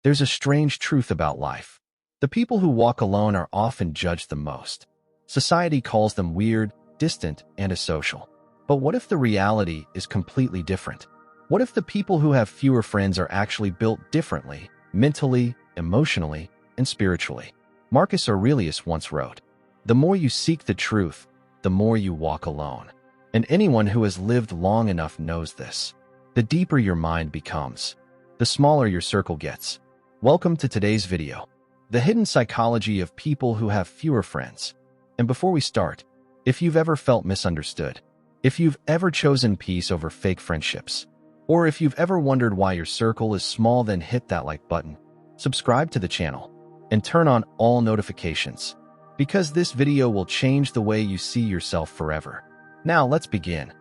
There's a strange truth about life. The people who walk alone are often judged the most. Society calls them weird, distant, and asocial. But what if the reality is completely different? What if the people who have fewer friends are actually built differently, mentally, emotionally, and spiritually? Marcus Aurelius once wrote, "The more you seek the truth, the more you walk alone." And anyone who has lived long enough knows this. The deeper your mind becomes, the smaller your circle gets. Welcome to today's video, the hidden psychology of people who have fewer friends. And before we start, if you've ever felt misunderstood, if you've ever chosen peace over fake friendships, or if you've ever wondered why your circle is small, then hit that like button, subscribe to the channel, and turn on all notifications, because this video will change the way you see yourself forever. Now let's begin.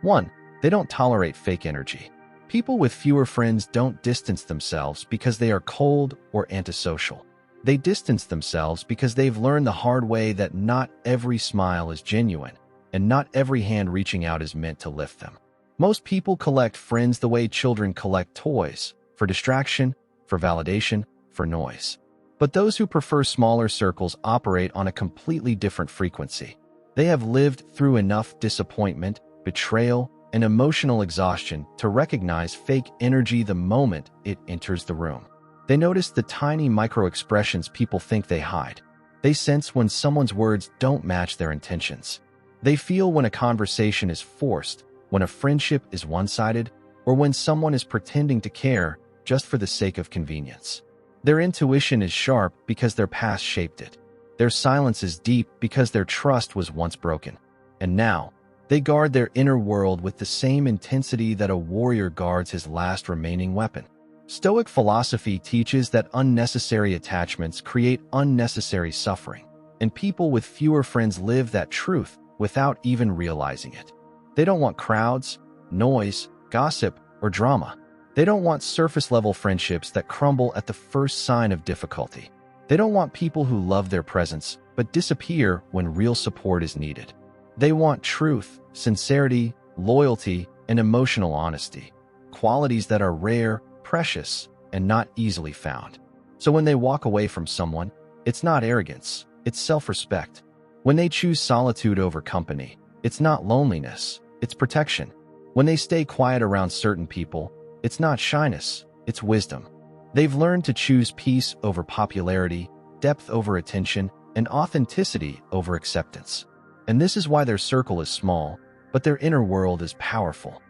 1. They don't tolerate fake energy. People with fewer friends don't distance themselves because they are cold or antisocial. They distance themselves because they've learned the hard way that not every smile is genuine, and not every hand reaching out is meant to lift them. Most people collect friends the way children collect toys, for distraction, for validation, for noise. But those who prefer smaller circles operate on a completely different frequency. They have lived through enough disappointment, betrayal, and emotional exhaustion to recognize fake energy the moment it enters the room. They notice the tiny micro-expressions people think they hide. They sense when someone's words don't match their intentions. They feel when a conversation is forced, when a friendship is one-sided, or when someone is pretending to care just for the sake of convenience. Their intuition is sharp because their past shaped it. Their silence is deep because their trust was once broken. And now, they guard their inner world with the same intensity that a warrior guards his last remaining weapon. Stoic philosophy teaches that unnecessary attachments create unnecessary suffering, and people with fewer friends live that truth without even realizing it. They don't want crowds, noise, gossip, or drama. They don't want surface-level friendships that crumble at the first sign of difficulty. They don't want people who love their presence but disappear when real support is needed. They want truth, sincerity, loyalty, and emotional honesty, qualities that are rare, precious, and not easily found. So when they walk away from someone, it's not arrogance, it's self-respect. When they choose solitude over company, it's not loneliness, it's protection. When they stay quiet around certain people, it's not shyness, it's wisdom. They've learned to choose peace over popularity, depth over attention, and authenticity over acceptance. And this is why their circle is small, but their inner world is powerful.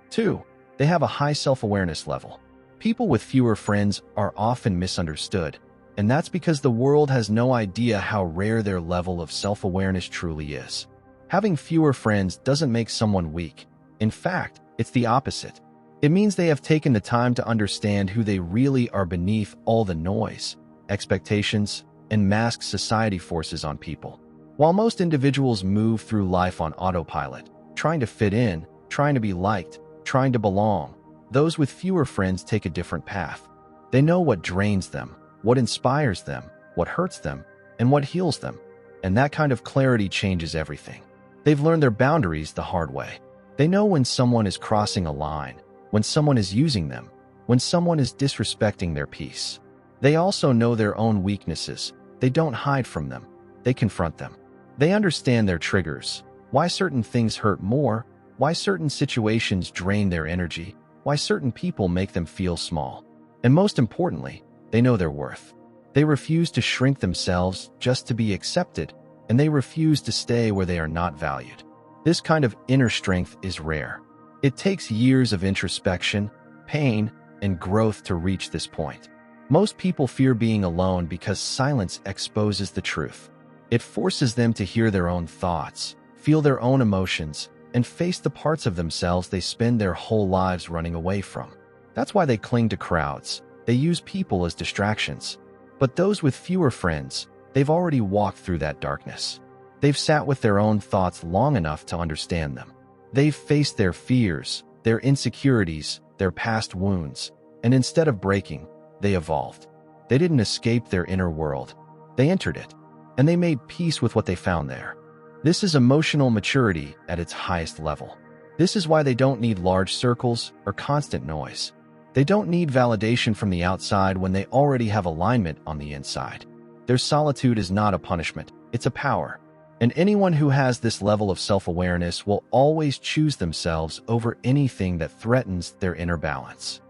2. They have a high self-awareness level. People with fewer friends are often misunderstood, and that's because the world has no idea how rare their level of self-awareness truly is. Having fewer friends doesn't make someone weak. In fact, it's the opposite. It means they have taken the time to understand who they really are beneath all the noise, expectations, and masked society forces on people. While most individuals move through life on autopilot, trying to fit in, trying to be liked, trying to belong, those with fewer friends take a different path. They know what drains them, what inspires them, what hurts them, and what heals them. And that kind of clarity changes everything. They've learned their boundaries the hard way. They know when someone is crossing a line, when someone is using them, when someone is disrespecting their peace. They also know their own weaknesses. They don't hide from them. They confront them. They understand their triggers, why certain things hurt more, why certain situations drain their energy, why certain people make them feel small. And most importantly, they know their worth. They refuse to shrink themselves just to be accepted, and they refuse to stay where they are not valued. This kind of inner strength is rare. It takes years of introspection, pain, and growth to reach this point. Most people fear being alone because silence exposes the truth. It forces them to hear their own thoughts, feel their own emotions, and face the parts of themselves they spend their whole lives running away from. That's why they cling to crowds. They use people as distractions. But those with fewer friends, they've already walked through that darkness. They've sat with their own thoughts long enough to understand them. They've faced their fears, their insecurities, their past wounds, and instead of breaking, they evolved. They didn't escape their inner world. They entered it, and they made peace with what they found there. This is emotional maturity at its highest level. This is why they don't need large circles or constant noise. They don't need validation from the outside when they already have alignment on the inside. Their solitude is not a punishment, it's a power. And anyone who has this level of self-awareness will always choose themselves over anything that threatens their inner balance.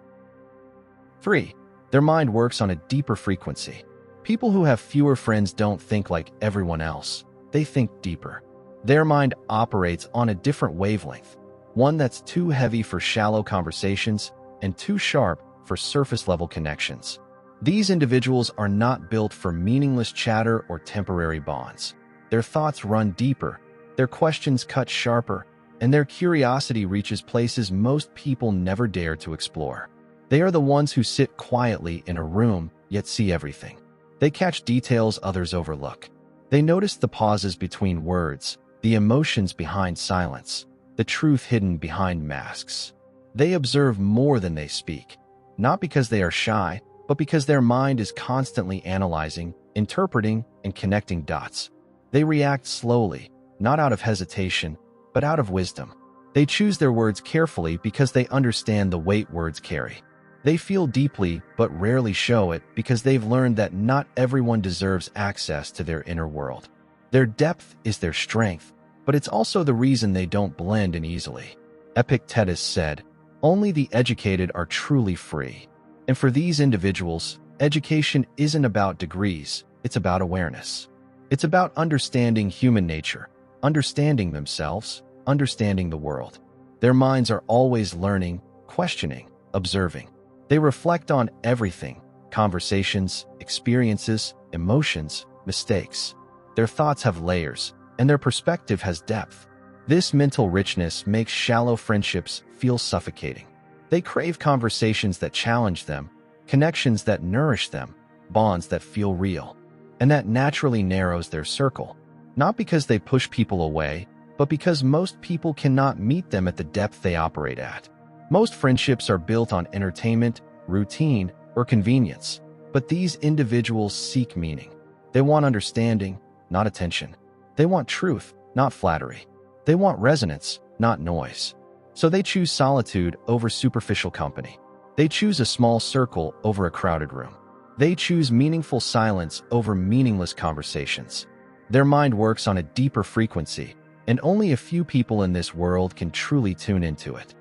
3. Their mind works on a deeper frequency. People who have fewer friends don't think like everyone else. They think deeper. Their mind operates on a different wavelength, one that's too heavy for shallow conversations and too sharp for surface-level connections. These individuals are not built for meaningless chatter or temporary bonds. Their thoughts run deeper, their questions cut sharper, and their curiosity reaches places most people never dare to explore. They are the ones who sit quietly in a room, yet see everything. They catch details others overlook. They notice the pauses between words, the emotions behind silence, the truth hidden behind masks. They observe more than they speak, not because they are shy, but because their mind is constantly analyzing, interpreting, and connecting dots. They react slowly, not out of hesitation, but out of wisdom. They choose their words carefully because they understand the weight words carry. They feel deeply but rarely show it because they've learned that not everyone deserves access to their inner world. Their depth is their strength, but it's also the reason they don't blend in easily. Epictetus said, "Only the educated are truly free." And for these individuals, education isn't about degrees, it's about awareness. It's about understanding human nature, understanding themselves, understanding the world. Their minds are always learning, questioning, observing. They reflect on everything: conversations, experiences, emotions, mistakes. Their thoughts have layers, and their perspective has depth. This mental richness makes shallow friendships feel suffocating. They crave conversations that challenge them, connections that nourish them, bonds that feel real. And that naturally narrows their circle, not because they push people away, but because most people cannot meet them at the depth they operate at. Most friendships are built on entertainment, routine, or convenience, but these individuals seek meaning. They want understanding, not attention. They want truth, not flattery. They want resonance, not noise. So they choose solitude over superficial company. They choose a small circle over a crowded room. They choose meaningful silence over meaningless conversations. Their mind works on a deeper frequency, and only a few people in this world can truly tune into it.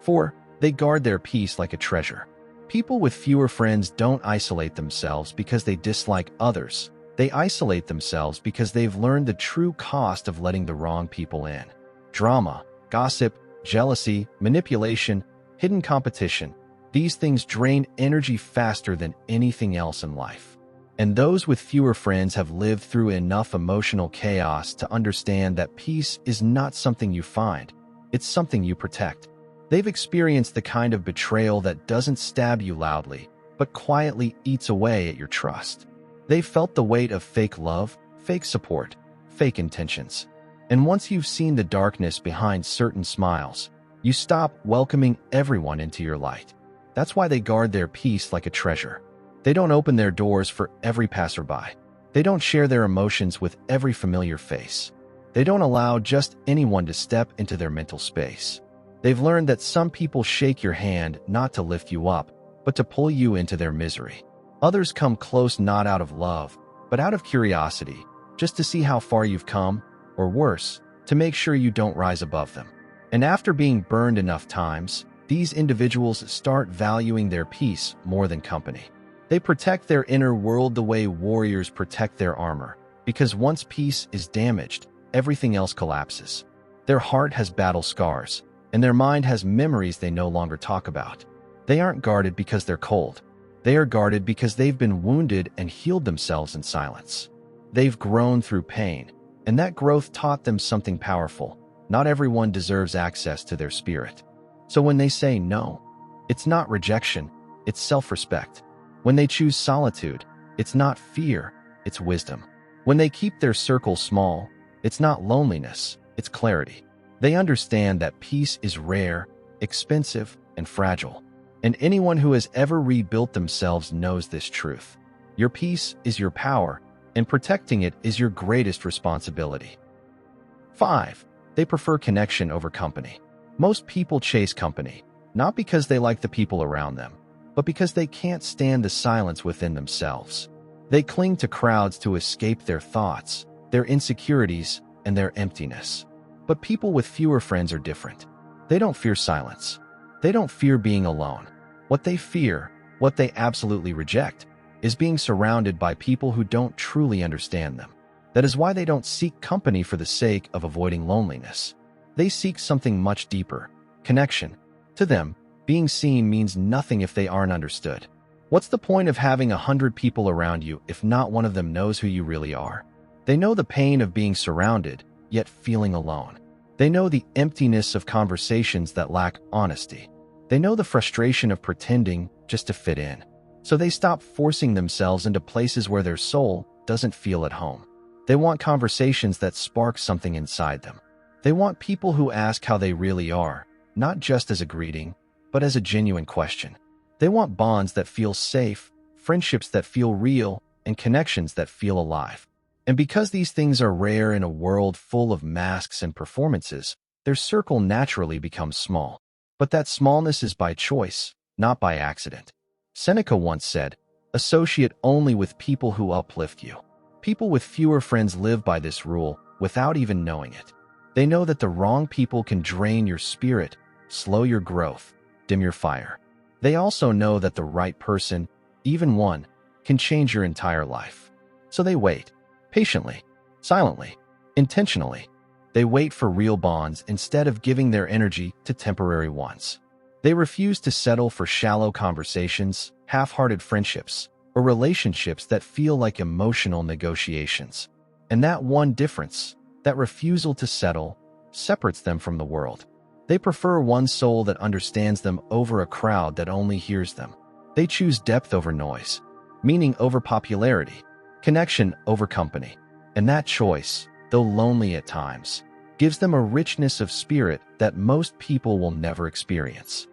4. They guard their peace like a treasure. People with fewer friends don't isolate themselves because they dislike others. They isolate themselves because they've learned the true cost of letting the wrong people in. Drama, gossip, jealousy, manipulation, hidden competition. These things drain energy faster than anything else in life. And those with fewer friends have lived through enough emotional chaos to understand that peace is not something you find, it's something you protect. They've experienced the kind of betrayal that doesn't stab you loudly, but quietly eats away at your trust. They've felt the weight of fake love, fake support, fake intentions. And once you've seen the darkness behind certain smiles, you stop welcoming everyone into your light. That's why they guard their peace like a treasure. They don't open their doors for every passerby. They don't share their emotions with every familiar face. They don't allow just anyone to step into their mental space. They've learned that some people shake your hand not to lift you up, but to pull you into their misery. Others come close not out of love, but out of curiosity, just to see how far you've come, or worse, to make sure you don't rise above them. And after being burned enough times, these individuals start valuing their peace more than company. They protect their inner world the way warriors protect their armor, because once peace is damaged, everything else collapses. Their heart has battle scars, and their mind has memories they no longer talk about. They aren't guarded because they're cold. They are guarded because they've been wounded and healed themselves in silence. They've grown through pain, and that growth taught them something powerful. Not everyone deserves access to their spirit. So when they say no, it's not rejection, it's self-respect. When they choose solitude, it's not fear, it's wisdom. When they keep their circle small, it's not loneliness, it's clarity. They understand that peace is rare, expensive, and fragile. And anyone who has ever rebuilt themselves knows this truth. Your peace is your power, and protecting it is your greatest responsibility. 5. They prefer connection over company. Most people chase company, not because they like the people around them, but because they can't stand the silence within themselves. They cling to crowds to escape their thoughts, their insecurities, and their emptiness. But people with fewer friends are different. They don't fear silence. They don't fear being alone. What they fear, what they absolutely reject, is being surrounded by people who don't truly understand them. That is why they don't seek company for the sake of avoiding loneliness. They seek something much deeper, connection. To them, being seen means nothing if they aren't understood. What's the point of having 100 people around you if not one of them knows who you really are? They know the pain of being surrounded, yet feeling alone. They know the emptiness of conversations that lack honesty. They know the frustration of pretending just to fit in. So they stop forcing themselves into places where their soul doesn't feel at home. They want conversations that spark something inside them. They want people who ask how they really are, not just as a greeting, but as a genuine question. They want bonds that feel safe, friendships that feel real, and connections that feel alive. And because these things are rare in a world full of masks and performances, their circle naturally becomes small. But that smallness is by choice, not by accident. Seneca once said, "Associate only with people who uplift you." People with fewer friends live by this rule without even knowing it. They know that the wrong people can drain your spirit, slow your growth, dim your fire. They also know that the right person, even one, can change your entire life. So they wait, patiently, silently, intentionally. They wait for real bonds instead of giving their energy to temporary ones. They refuse to settle for shallow conversations, half-hearted friendships, or relationships that feel like emotional negotiations. And that one difference, that refusal to settle, separates them from the world. They prefer one soul that understands them over a crowd that only hears them. They choose depth over noise, meaning over popularity, connection over company. And that choice, though lonely at times, gives them a richness of spirit that most people will never experience.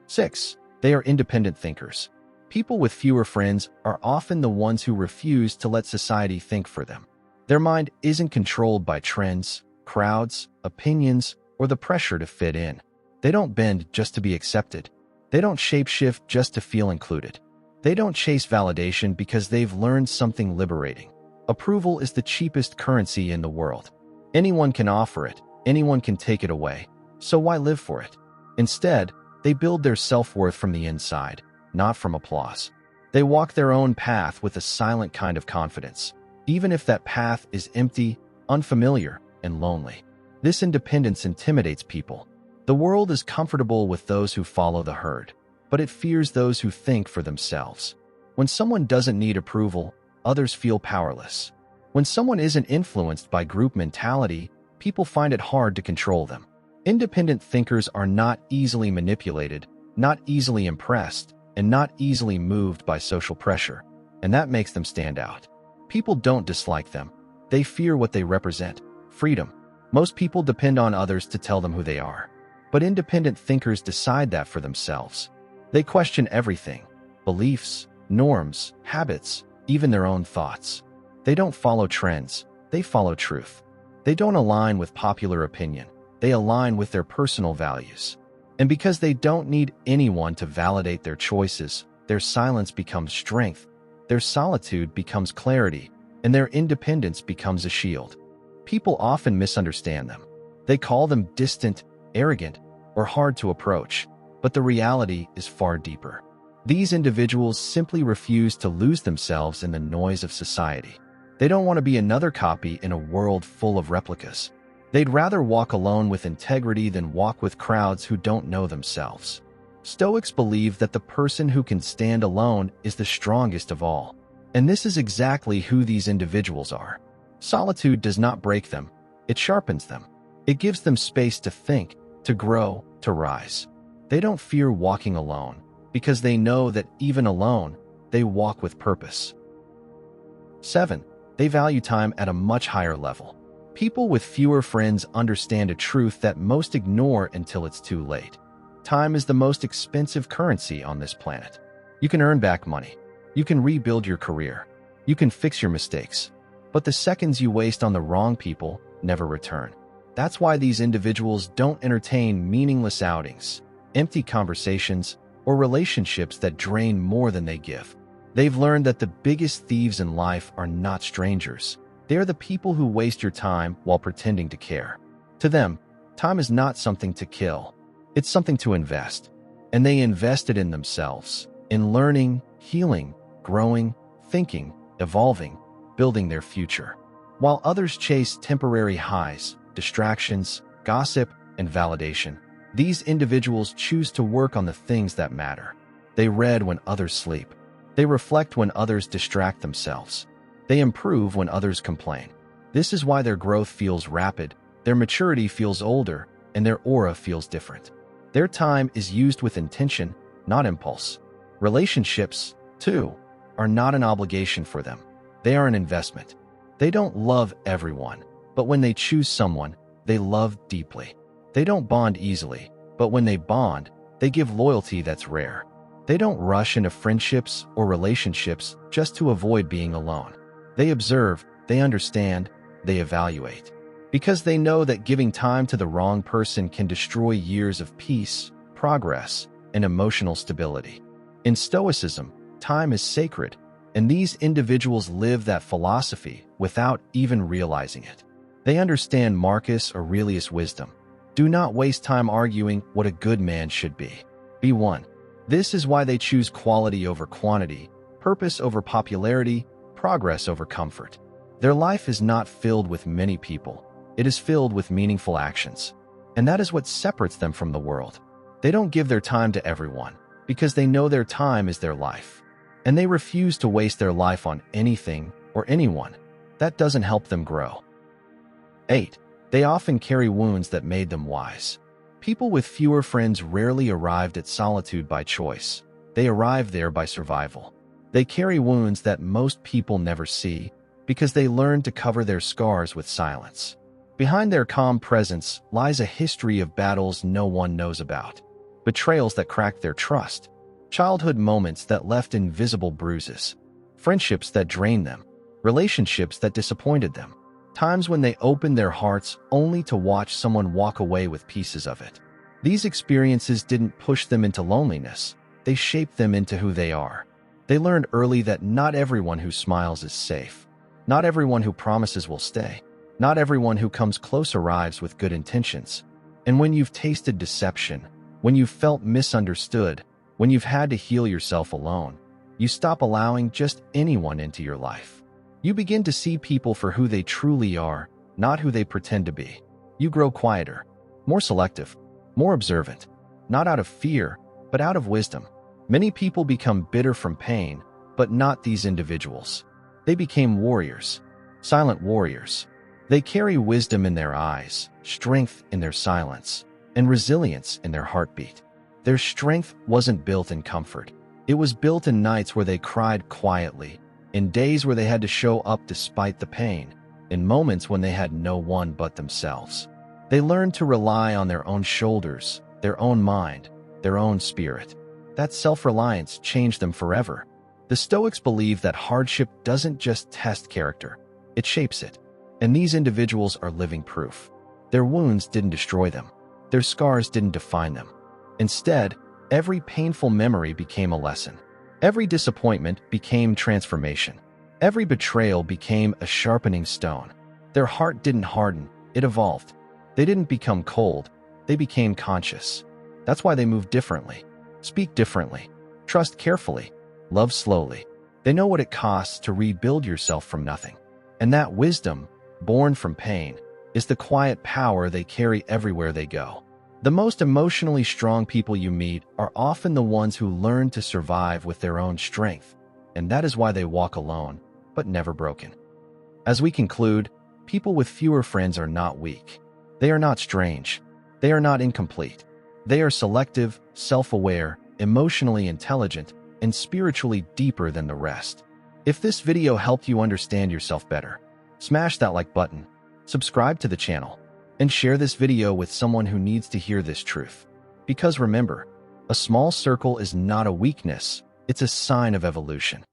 6. They are independent thinkers. People with fewer friends are often the ones who refuse to let society think for them. Their mind isn't controlled by trends, crowds, opinions, or the pressure to fit in. They don't bend just to be accepted. They don't shapeshift just to feel included. They don't chase validation because they've learned something liberating. Approval is the cheapest currency in the world. Anyone can offer it, anyone can take it away, so why live for it? Instead, they build their self-worth from the inside, not from applause. They walk their own path with a silent kind of confidence, even if that path is empty, unfamiliar, and lonely. This independence intimidates people. The world is comfortable with those who follow the herd, but it fears those who think for themselves. When someone doesn't need approval, others feel powerless. When someone isn't influenced by group mentality, people find it hard to control them. Independent thinkers are not easily manipulated, not easily impressed, and not easily moved by social pressure, and that makes them stand out. People don't dislike them. They fear what they represent: freedom. Most people depend on others to tell them who they are. But independent thinkers decide that for themselves. They question everything: beliefs, norms, habits, even their own thoughts. They don't follow trends, they follow truth. They don't align with popular opinion, they align with their personal values. And because they don't need anyone to validate their choices, their silence becomes strength, their solitude becomes clarity, and their independence becomes a shield. People often misunderstand them. They call them distant, arrogant, or hard to approach, but the reality is far deeper. These individuals simply refuse to lose themselves in the noise of society. They don't want to be another copy in a world full of replicas. They'd rather walk alone with integrity than walk with crowds who don't know themselves. Stoics believe that the person who can stand alone is the strongest of all. And this is exactly who these individuals are. Solitude does not break them, it sharpens them. It gives them space to think, to grow, to rise. They don't fear walking alone, because they know that even alone, they walk with purpose. 7. They value time at a much higher level. People with fewer friends understand a truth that most ignore until it's too late. Time is the most expensive currency on this planet. You can earn back money. You can rebuild your career. You can fix your mistakes. But the seconds you waste on the wrong people never return. That's why these individuals don't entertain meaningless outings. empty conversations, or relationships that drain more than they give. They've learned that the biggest thieves in life are not strangers. They are the people who waste your time while pretending to care. To them, time is not something to kill. It's something to invest. And they invest it in themselves, in learning, healing, growing, thinking, evolving, building their future. While others chase temporary highs, distractions, gossip, and validation, these individuals choose to work on the things that matter. They read when others sleep. They reflect when others distract themselves. They improve when others complain. This is why their growth feels rapid, their maturity feels older, and their aura feels different. Their time is used with intention, not impulse. Relationships, too, are not an obligation for them. They are an investment. They don't love everyone, but when they choose someone, they love deeply. They don't bond easily, but when they bond, they give loyalty that's rare. They don't rush into friendships or relationships just to avoid being alone. They observe, they understand, they evaluate. Because they know that giving time to the wrong person can destroy years of peace, progress, and emotional stability. In Stoicism, time is sacred, and these individuals live that philosophy without even realizing it. They understand Marcus Aurelius' wisdom. Do not waste time arguing what a good man should be. Be one. This is why they choose quality over quantity, purpose over popularity, progress over comfort. Their life is not filled with many people. It is filled with meaningful actions. And that is what separates them from the world. They don't give their time to everyone because they know their time is their life. And they refuse to waste their life on anything or anyone. That doesn't help them grow. 8. They often carry wounds that made them wise. People with fewer friends rarely arrived at solitude by choice. They arrived there by survival. They carry wounds that most people never see because they learned to cover their scars with silence. Behind their calm presence lies a history of battles no one knows about, betrayals that cracked their trust, childhood moments that left invisible bruises, friendships that drained them, relationships that disappointed them, times when they opened their hearts only to watch someone walk away with pieces of it. These experiences didn't push them into loneliness, they shaped them into who they are. They learned early that not everyone who smiles is safe, not everyone who promises will stay. Not everyone who comes close arrives with good intentions. And when you've tasted deception, when you've felt misunderstood, when you've had to heal yourself alone, you stop allowing just anyone into your life. You begin to see people for who they truly are, not who they pretend to be. You grow quieter, more selective, more observant, not out of fear, but out of wisdom. Many people become bitter from pain, but not these individuals. They became warriors, silent warriors. They carry wisdom in their eyes, strength in their silence, and resilience in their heartbeat. Their strength wasn't built in comfort. It was built in nights where they cried quietly, in days where they had to show up despite the pain, in moments when they had no one but themselves. They learned to rely on their own shoulders, their own mind, their own spirit. That self-reliance changed them forever. The Stoics believe that hardship doesn't just test character, it shapes it. And these individuals are living proof. Their wounds didn't destroy them. Their scars didn't define them. Instead, every painful memory became a lesson. Every disappointment became transformation. Every betrayal became a sharpening stone. Their heart didn't harden, it evolved. They didn't become cold, they became conscious. That's why they move differently, speak differently, trust carefully, love slowly. They know what it costs to rebuild yourself from nothing. And that wisdom, born from pain, is the quiet power they carry everywhere they go. The most emotionally strong people you meet are often the ones who learn to survive with their own strength, and that is why they walk alone, but never broken. As we conclude, people with fewer friends are not weak. They are not strange. They are not incomplete. They are selective, self-aware, emotionally intelligent, and spiritually deeper than the rest. If this video helped you understand yourself better, smash that like button, subscribe to the channel, and share this video with someone who needs to hear this truth. Because remember, a small circle is not a weakness, it's a sign of evolution.